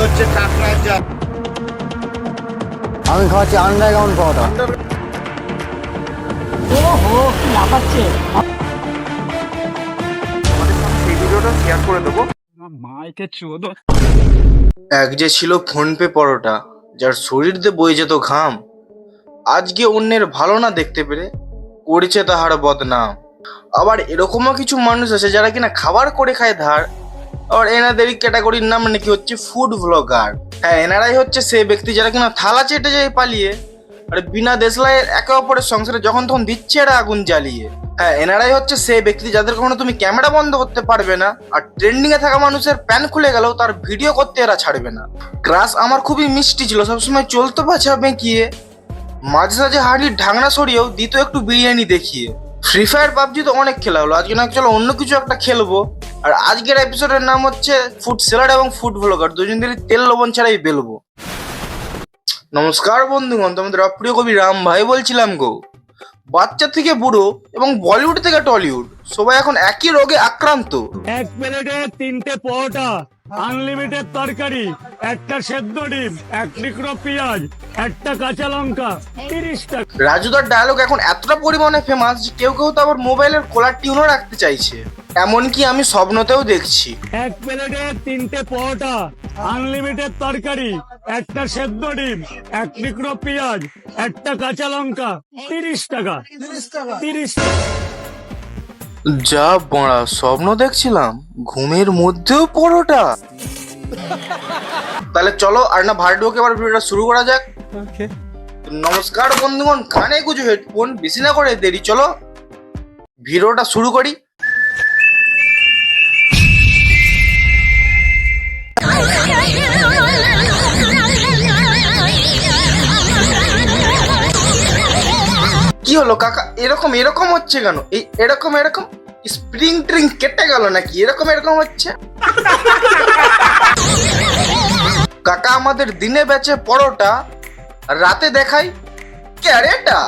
হচ্ছে কাঁকড়ার জাত। আমি খাওয়াচ্ছি আন্ডারগ্রাউন্ড পরোটা। ওহো কি লাফাচ্ছে। সেই ভিডিওটা শেয়ার করে দেবো। মাইকে চোদ। এক যে ছিল ফোনপে পরোটা, যার শরীর দিয়ে বয়ে যেত ঘাম, আজকে অন্যের ভালো না দেখতে পেরে করেছে তাহার বদনাম। আবার এরকমও কিছু মানুষ আছে যারা কিনা খাবার করে খায় ধার। আর এনাদের ক্যাটাগরির নাম নাকি হচ্ছে ফুড ব্লগার। হ্যাঁ, এনারাই হচ্ছে সেই ব্যক্তি যারা কিনা থালা চেটে যায় পালিয়ে, আর বিনা দেশলাইয়ের একে অপরের সংসারে যখন তখন দিচ্ছে এরা আগুন জ্বালিয়ে। হ্যাঁ, এনারাই হচ্ছে সেই ব্যক্তি যাদের কখনো তুমি ক্যামেরা বন্ধ করতে পারবে না, আর ট্রেন্ডিং এ থাকা মানুষের প্যান খুলে গেলেও তার ভিডিও করতে এরা ছাড়বে না। ক্রাশ আমার খুবই মিষ্টি ছিল, সবসময় চলতো বাছা বেঁকিয়ে, মাঝে সাঝে হাঁড়ির ঢাকনা সরিয়েও দিত একটু বিরিয়ানি দেখিয়ে। ফ্রি ফায়ার পাবজি তো অনেক খেলা হলো, আজকে না চলো অন্য কিছু একটা খেলবো। আর আজকের এপিসোডের নাম হচ্ছে ফুড সেলার এবং ফুড ব্লগার, দুজনেরই তেল লবণ ছাড়াই বেলবো। নমস্কার বন্ধুগণ, তোমাদের অপ্রিয় কবি রাম ভাই বলছিলাম গো। বাচ্চা থেকে বুড়ো এবং বলিউড থেকে টলিউড সবাই এখন একই রোগে আক্রান্ত। এক প্লেটে 3টে পরোটা, আনলিমিটেড তরকারি, একটা সেদ্ধ ডিম, এক টুকরো পেঁয়াজ, একটা কাঁচা লঙ্কা, 30 টাকা। রাজুদার ডায়লগ এখন এতটা পরিমাণে ফেমাস যে কেউ কেউ তো আবার মোবাইলের কলার টিউনও রাখতে চাইছে, এমনকি আমি স্বপ্নতেও দেখছি। এক প্লেটে 3টে পরোটা, আনলিমিটেড তরকারি, একটা সেদ্ধ ডিম, এক টুকরো পেঁয়াজ, একটা কাঁচা লঙ্কা, 30 টাকা। 30 টাকা। যা বড়া স্বপ্ন দেখছিলাম, ঘুমের মধ্যেও পরোটা। তাহলে চলো আর না ভার্ডুকে এবার ভিডিওটা শুরু করা যাক। নমস্কার বন্ধুগণ, কানে গুজো হেডফোন, বেশি না করে দেরি, চলো ভিডিওটা শুরু করি। কি হলো কাকা, এরকম এরকম হচ্ছে কেন? এই এরকম এরকম স্প্রিং ট্রিং কেটে গেল নাকি? এরকম এরকম হচ্ছে। কাকা আমাদের দিনে বেচে পরোটা, আর রাতে দেখাই ক্যারেটা।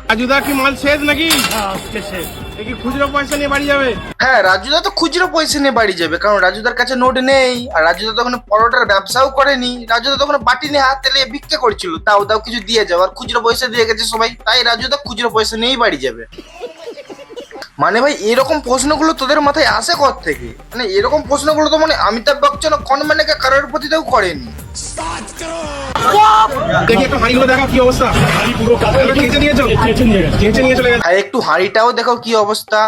রাজুদা কি মাল শেষ নাকি? আজকে শেষ। কি খুচরো পয়সা নিয়ে বাড়ি যাবে? হ্যাঁ, রাজুদা তো খুচরো পয়সা নিয়ে বাড়ি যাবে, কারণ রাজুদার কাছে নোট নেই। আর রাজুদা তখন পরোটার ব্যবসাও করেনি, রাজুদা তখন বাটি নিয়ে হাতে নিয়ে ভিক্ষা করছিল, তাও দাও কিছু দিয়ে যাও। আর খুচরো পয়সা দিয়ে গেছে সবাই, তাই রাজুদা খুচরো পয়সা নিয়েই বাড়ি যাবে। মানে ভাই এরকম প্রশ্নগুলো তোদের মাথায় আসে কোথা থেকে? মানে এরকম প্রশ্নগুলো তো মানে অমিতাভ বচ্চন কোন মানে কারোর প্রতি তাও করেনি। দেখি একটু হাঁড়িগুলো দেখো কি অবস্থা। হাঁড়ি পুরো কেচে নিয়েছো? কেচে নিয়ে চলে গেছে। আর একটু হাঁড়িটাও দেখো কি অবস্থা।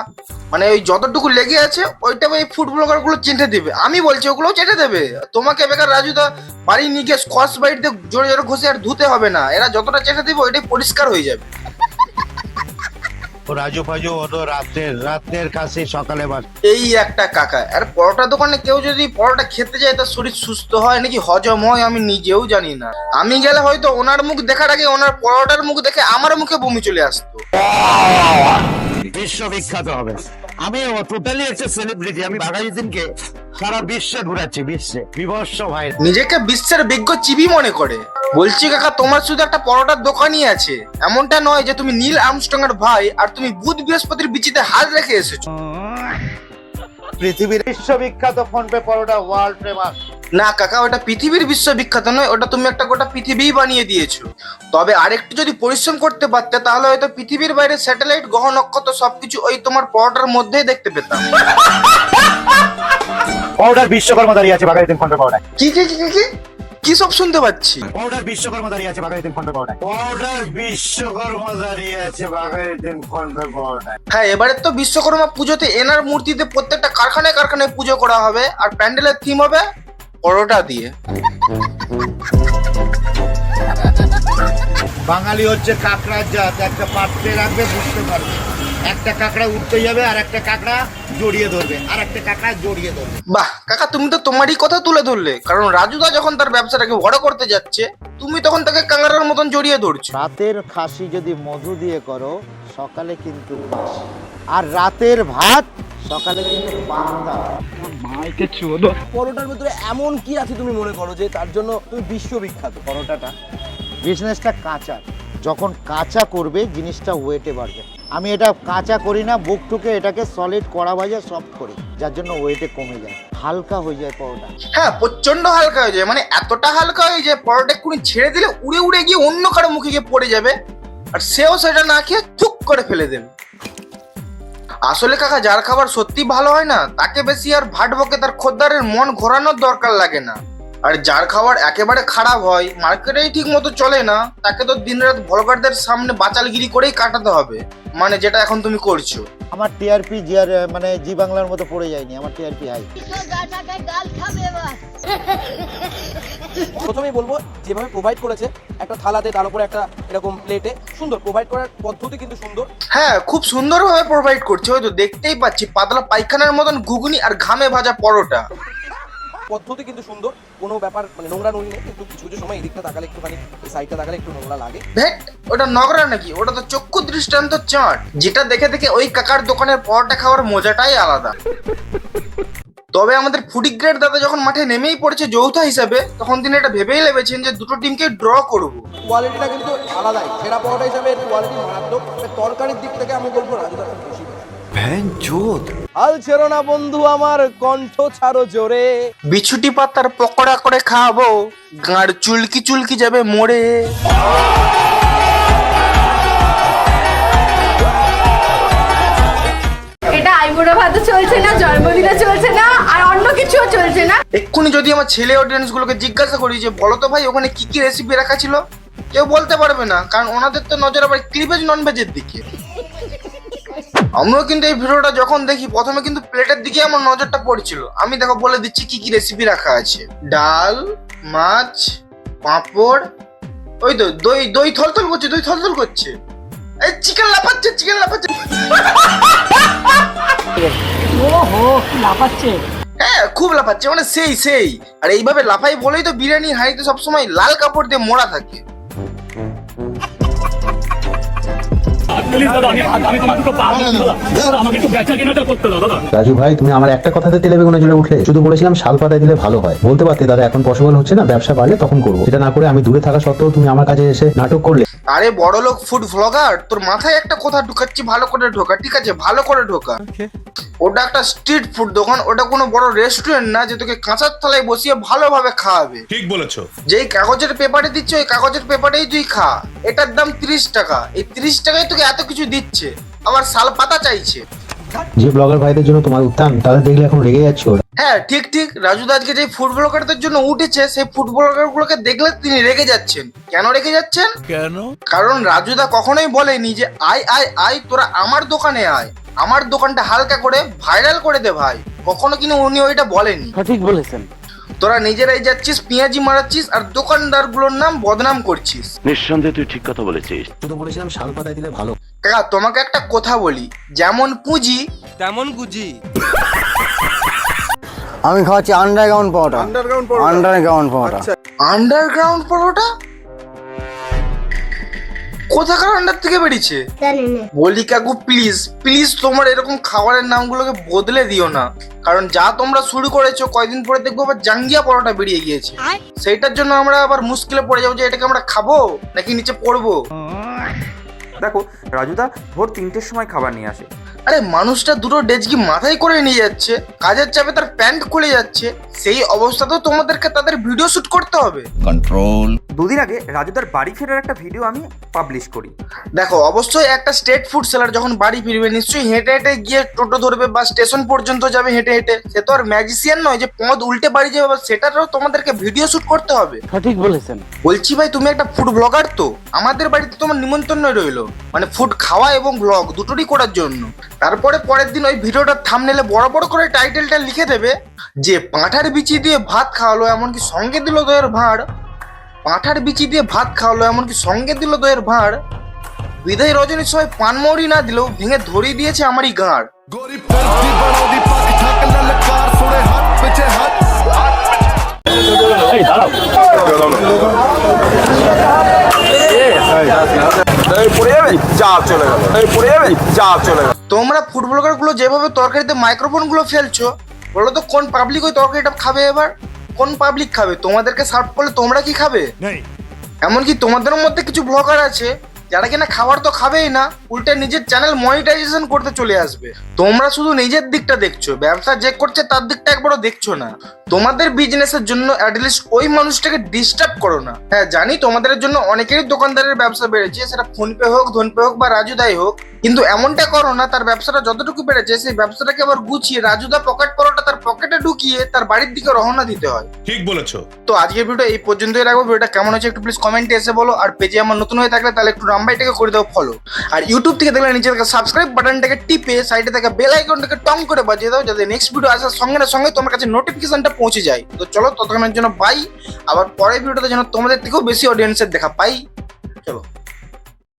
মানে ওই যতটুকু লেগে আছে ওইটা ওই ফুড ব্লগার গুলো চেটে দেবে, আমি বলছি ওগুলোও চেটে দেবে। তোমাকে বেকার রাজুদা বাড়ি নিয়ে গিয়ে স্কচ বাইটে জোরে জোরে ঘষে আর ধুতে হবে না, এরা যতটা চেটে দেবে ওইটাই পরিষ্কার হয়ে যাবে। রাজু ফাজু হতো রাতের কাছে সকালে বাস। এই একটা কাকা, আর পরোটা দোকানে কেউ যদি পরোটা খেতে যায় তার শরীর সুস্থ হয় নাকি হজম হয় আমি নিজেও জানি না। আমি গেলে হয়তো ওনার মুখ দেখার আগে ওনার পরোটার মুখ দেখে আমার মুখে বমি চলে আসতো। বিশ্ববিখ্যাত হবে। আমি টোটালি একটা সেলিব্রিটি। আমি বাঘাযতীনকে সারা বিশ্বে ঘুরাচ্ছি, বিশ্বে বিভৎস ভাই। নিজেকে বিশ্বের বিজ্ঞ চিবি মনে করে। বলছি কাকা, তোমার শুধু একটা পরোটার দোকানই আছে, এমনটা নয় যে তুমি নীল আর্মস্ট্রং এর ভাই আর তুমি বুধ বৃহস্পতির বিচিতে হাত রেখে এসেছো। পৃথিবীর বিশ্ববিখ্যাত ফোনপে পরোটা, ওয়ার্ল্ড ফেমাস। না কাকা, ওটা পৃথিবীর বিশ্ববিখ্যাত নয়, ওটা তুমি একটা গোটা পৃথিবীই বানিয়ে দিয়েছো। তবে আরেকটু যদি পরিশ্রম করতে পারতে তাহলে হয়তো পৃথিবীর বাইরে স্যাটেলাইট, গ্রহ নক্ষত্র সবকিছু ওই তোমার পরোটার মধ্যেই দেখতে পেতাম। পরোটার বিশ্বকর্মা দাঁড়িয়ে আছে বাঘাযতীন ফোনপে পরোটায়। কি কি কি কি কি সব শুনতে পাচ্ছি? পরোটার বিশ্বকর্মা দাঁড়িয়ে আছে বাঘাযতীন ফোনপে পরোটায়। পরোটার বিশ্বকর্মা দাঁড়িয়ে আছে বাঘাযতীন ফোনপে পরোটায়। হ্যাঁ, এবারে তো বিশ্বকর্মা পুজোতে এনার মূর্তিতে প্রত্যেকটা কারখানায় কারখানায় পুজো করা হবে, আর প্যান্ডেলের থিম হবে পরোটা দিয়ে। বাঙালি হচ্ছে কাঁকড়ার জাত, একটা পাত্রে রাখবে বুঝতে পারবে। একটা কাঁকড়া উঠতে যাবে আর একটা কাঁকড়া জড়িয়ে ধরবে, আর একটা কাঁকড়া জড়িয়ে ধরবে। বাহ কাকা, তুমি তো তোমারই কথা তুলে ধরলে, কারণ রাজুদা যখন তার ব্যবসাটাকে বড় করতে যাচ্ছে তুমি তখন তাকে কাঙ্গারের মতন জড়িয়ে ধরছো। রাতের খাসি যদি মধু দিয়ে করো সকালে কিন্তু বাসি, আর রাতের ভাত সকালে কিন্তু পান্তা। মাইকে চোদ। পরোটার ভিতরে এমন কি আছে তুমি মনে করো যে তার জন্য তুমি বিশ্ববিখ্যাত? পরোটাটা বিজনেসটা কাঁচা, যখন কাঁচা করবে জিনিসটা ওয়েটে বাড়বে। আমি এটা কাঁচা করি না, বুক টুকে এটাকে সলিড কড়া ভাজা সফট করি, যার জন্য ওয়েটে কমে যায়। হালকা হয়ে যায় পরোটা। হ্যাঁ, প্রচন্ড হালকা হয়ে যায়, মানে এতটা হালকা হয়ে যায় পরোটা এক্ষুনি ছেড়ে দিলে উড়ে উড়ে গিয়ে অন্য কারো মুখে গিয়ে পড়ে যাবে, আর সেও সেটা না খেয়ে চুপ করে ফেলে দেবে। আসলে কাকা, যার খাবার সত্যি ভালো হয় না তাকে বেশি আর ভাট বকে তার খদ্দারের মন ঘোরানোর দরকার লাগে না। আর যার খাবার একেবারে খারাপ হয়, মার্কেটেই ঠিক মতো চলে না, তাকে তো দিনরাত ভ্লগারদের সামনে বাচালগিরি করেই কাটাতে হবে, মানে যেটা এখন তুমি করছো। আমার টিআরপি মানে জি বাংলার মতো পড়ে যায়নি, আমার টিআরপি হাই। প্রথমেই বলবো যেভাবে প্রোভাইড করেছে একটা থালাতে, তার উপরে একটা এরকম প্লেটে, সুন্দর প্রোভাইড করার পদ্ধতি কিন্তু সুন্দর। হ্যাঁ, খুব সুন্দরভাবে প্রোভাইড করছে, হয়তো দেখতেই পাচ্ছি পাতলা পায়খানার মতন ঘুগনি আর ঘামে ভাজা পরোটা। পদ্ধতি কিন্তু সুন্দর, কোনো ব্যাপার মানে নোংরা নুড়ি নেই, কিন্তু কিছু কিছু সময় এদিকটা তাকালে একটুখানি, এই সাইডটা তাকালে একটু নোংরা লাগে। ভেট, ওটা নগরা নাকি? ওটা তো চক্ষু দৃষ্টান্ত চাট, যেটা দেখে দেখে ওই কাকার দোকানের পরোটা খাওয়ার মজাটাই আলাদা। তবে আমাদের ফুডি গ্রেড দাদা যখন মাঠে নেমেই পড়েছে যৌথা হিসাবে, তখন তিনি এটা ভেবেই লেবেছেন যে দুটো টিমকে ড্র করবো। কোয়ালিটিটা কিন্তু আলাদাই, সেরা পরোটা হিসাবে কোয়ালিটি মারাত্মক। তরকারির দিক থেকে আমি বলবো রাজুদা খুব বেশি। হাল ছেড়ো না বন্ধু আমার, কণ্ঠ ছাড়ো জোরে। বিছুটি পাতার পকোড়া করে খাওয়াবো, গাঁড় চুলকি চুলকি যাবে মোড়ে। এটা আইবুড়ো ভাতও চলছে না, জন্মদিনও চলছে না, আর অন্য কিছুও চলছে না। এক্ষুনি যদি আমার ছেলে অডিয়েন্স গুলোকে জিজ্ঞাসা করি যে বলো তো ভাই ওখানে কি কি রেসিপি রাখা ছিল, কেউ বলতে পারবে না, কারণ ওনাদের তো নজর আবার ক্লিভেজ নন ভেজের দিকে। আমরাও কিন্তু এই ভিডিওটা যখন দেখি প্রথমে কিন্তু প্লেটের দিকে আমার নজরটা পড়ছিল। আমি দেখো বলে দিচ্ছি কি কি রেসিপি রাখা আছে। ডাল, মাছ, পাঁপড়, ওই তো দই, দই থলথল করছে, দই থলথল করছে, এই চিকেন লাফাচ্ছে, চিকেন লাফাচ্ছে। হ্যাঁ, খুব লাফাচ্ছে, মানে সেই সেই। আর এইভাবে লাফাই বলেই তো বিরিয়ানি হাঁড়িতে সবসময় লাল কাপড় দিয়ে মোড়া থাকে। প্লিজ দাদা, আমি তোমার দুটো পা ধরছি দাদা, আমাকে একটু বেচা কেনাটা করতে দাও দাদা। রাজু ভাই, তুমি আমার একটা কথাতে তেলে বেগুনে জ্বলে উঠলে। শুধু বলেছিলাম শাল পাতায় দিলে ভালো হয়, বলতে পারতে দাদা এখন পসিবল হচ্ছে না, ব্যবসা বাড়লে তখন করবো। এটা না করে আমি দূরে থাকা সত্ত্বেও তুমি আমার কাছে এসে নাটক করলে। আরে বড় লোক ফুড ভ্লগার, তোর মাথায় একটা কথা ঢুকাচ্ছি, ভালো করে ঢোকা, ঠিক আছে? ভালো করে ঢোকা। ওটা একটা স্ট্রিট ফুড দোকান, ওটা কোনো বড় রেস্টুরেন্ট না যে তোকে কাঁচার থালায় বসিয়ে ভালোভাবে খাওয়াবে। ঠিক বলেছো। যেই কাগজের পেপারে দিচ্ছে ওই কাগজের পেপারেই তুই খা। এটার দাম 30 টাকা, এই 30 টাকায় তোকে এত কিছু দিচ্ছে, আবার শাল পাতা চাইছে। যে ব্লগার ভাইদের জন্য তোমার উত্থান, তাদের দেখলে এখন রেগে যাচ্ছ। হ্যাঁ, ঠিক ঠিক। রাজুদা আজকে যে ফুড ব্লগারদের জন্য উঠেছে, সেই ফুড ব্লগার গুলোকে দেখলে তিনি রেগে যাচ্ছেন। কেন রেগে যাচ্ছেন? কেন? কারণ রাজুদা কখনোই বলেনি যে আয় আয় আয় তোরা আমার দোকানে আয়, আমার দোকানটা হালকা করে ভাইরাল করে দে ভাই। কখনো কিন্তু উনি ওইটা বলেনি। সঠিক বলেছেন। তোরা নিজেরাই যাচ্ছিস, পেঁয়াজি মারাচ্ছিস, আর দোকানদার গুলোর নাম বদনাম করছিস। নিঃসন্দেহে তুই ঠিক কথা বলেছিস। শুধু বলেছিলাম শাল পাতায় দিলে ভালো। কাকা, তোমাকে একটা কথা বলি, যেমন পুঁজি তেমন গুজি। আমি খাওয়াচ্ছি আন্ডারগ্রাউন্ড পরোটা। আন্ডারগ্রাউন্ড পরোটা। আন্ডারগ্রাউন্ড পরোটা কোথাকার আন্ডার থেকে বেরিয়েছে? বলি কাকু, প্লিজ প্লিজ তোমার এরকম খাবারের নামগুলোকে বদলে দিও না, কারণ যা তোমরা শুরু করেছো কয়দিন পরে দেখবো আবার জাঙ্গিয়া পরোটা বেরিয়ে গিয়েছে। সেইটার জন্য আমরা আবার মুশকিলে পড়ে যাবো যে এটাকে আমরা খাবো নাকি নিচে পড়বো। দেখো, রাজুদা ভোর 3টের সময় খাবার নিয়ে আসে। আরে মানুষটা দুটো ডেজকি মাথায় করে নিয়ে যাচ্ছে, কাজের চাপে তার প্যান্ট খুলে যাচ্ছে, সেই অবস্থাতেও তোমাদেরকে তাদের ভিডিও শুট করতে হবে। দুদিন আগে রাজুদার বাড়ি ফেরার একটা ভিডিও আমি পাবলিশ করি। দেখো, অবশ্যই একটা স্ট্রিট ফুড সেলার যখন বাড়ি ফিরবে নিশ্চয়ই হেঁটে হেঁটে গিয়ে টোটো ধরবে বা স্টেশন পর্যন্ত যাবে হেঁটে হেঁটে। সে তো আর ম্যাজিশিয়ান নয় যে পথ উল্টে বাড়ি যাবে, সেটারও তোমাদেরকে ভিডিও শুট করতে হবে। সঠিক বলেছেন। বলছি ভাই, তুমি একটা ফুড ব্লগার তো, আমাদের বাড়িতে তোমার নিমন্ত্রণ রইলো, মানে ফুড খাওয়া এবং ব্লগ দুটোরই করার জন্য। তারপরে পরের দিন ওই ভিডিওটার থাম্বনেলে বড় বড় করে টাইটেলটা লিখে দেবে যে পাঁঠার বিচি দিয়ে ভাত খাওয়ালো এমনকি সঙ্গে দিল দইয়ের ভাঁড়। পাঁঠার বিচি দিয়ে ভাত খাওয়ালো এমনকি সঙ্গে দিল দইয়ের ভাঁড়। বিদায় রজনীর সময় পানমৌরি না দিলেও ভেঙে ধরিয়ে দিয়েছে আমারই গাঁড়। এই দাঁড়াও, তোমরা ফুড ব্লগার গুলো যেভাবে তরকারিতে মাইক্রোফোন গুলো ফেলছো, বলো তো কোন পাবলিক ওই তরকারিটা খাবে? এবার কোন পাবলিক খাবে? তোমাদেরকে সার্ভ করলে তোমরা কি খাবে? এমনকি তোমাদের মধ্যে কিছু ব্লগার আছে যারা কিনা খাবার তো খাবেই না, উল্টে নিজের চ্যানেল মনিটাইজেশন করতে চলে আসবে। তোমরা শুধু নিজের দিকটা দেখছো, ব্যবসা যে করছে তার দিকটা একবারও দেখছো না। তোমাদের বিজনেসের জন্য অ্যাটলিস্ট ওই মানুষটাকে ডিস্টার্ব করো না। হ্যাঁ জানি তোমাদের জন্য অনেকেরই দোকানদারের ব্যবসা বেড়েছে, সেটা ফোনপে হোক, ধনপে হোক বা রাজুদাই হোক, কিন্তু এমনটা করো না তার ব্যবসাটা যতটুকু বেড়েছে সেই ব্যবসাটাকে আবার গুছিয়ে রাজুদা পকেট পরোটা তার পকেটে ঢুকিয়ে তার বাড়ির দিকে রওনা দিতে হয়। ঠিক বলেছো। তো আজকের ভিডিও এই পর্যন্তই রাখবো। ভিডিওটা কেমন হচ্ছে একটু প্লিজ কমেন্টে এসে বলো। আর পেজে আমার নতুন হয়ে থাকলে তাহলে একটু রামবাইটাকে করে দাও ফলো। আর ইউটিউব থেকে দেখলে নিচে থাকা সাবস্ক্রাইব বাটনটাকে টিপে সাইডে থাকা বেল আইকনটাকে টং করে বাজিয়ে দাও, যাতে নেক্সট ভিডিও আসার সঙ্গে সঙ্গে তোমার কাছে নোটিফিকেশনটা পৌঁছে যায়। তো চলো ততক্ষণের জন্য বাই। আবার পরের ভিডিওতে যেন তোমাদের থেকেও বেশি অডিয়েন্সের দেখা পাই। চলো।